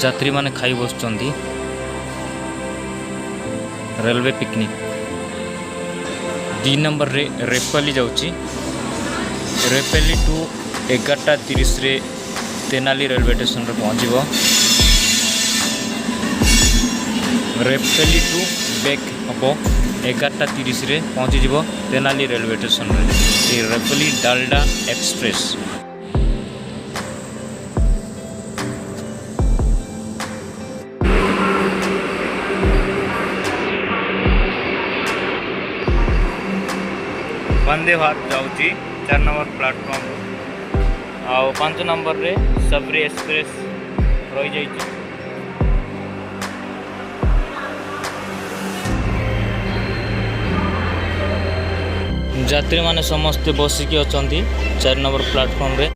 यात्री माने खाई बसुंट रेलवे पिकनिक 2 नंबर रे रेपल्ली जाऊँगी रेपल्ली टू 11:30 रे तेनाली रेलवे स्टेशन रे पहुँचब रेपल्ली टू बैक हम 11:30 रे पहुँचीज तेनाली रेलवे स्टेशन रे रेपल्ली डालडा एक्सप्रेस। वंदे भारत जाऊँगी 4 नंबर प्लाटफॉर्म आउ 5 नंबर रे सबरी एक्सप्रेस रही जाइए। यात्री माने समस्ते बसिकी अच्छा 4 नंबर प्लाटफॉर्म रे।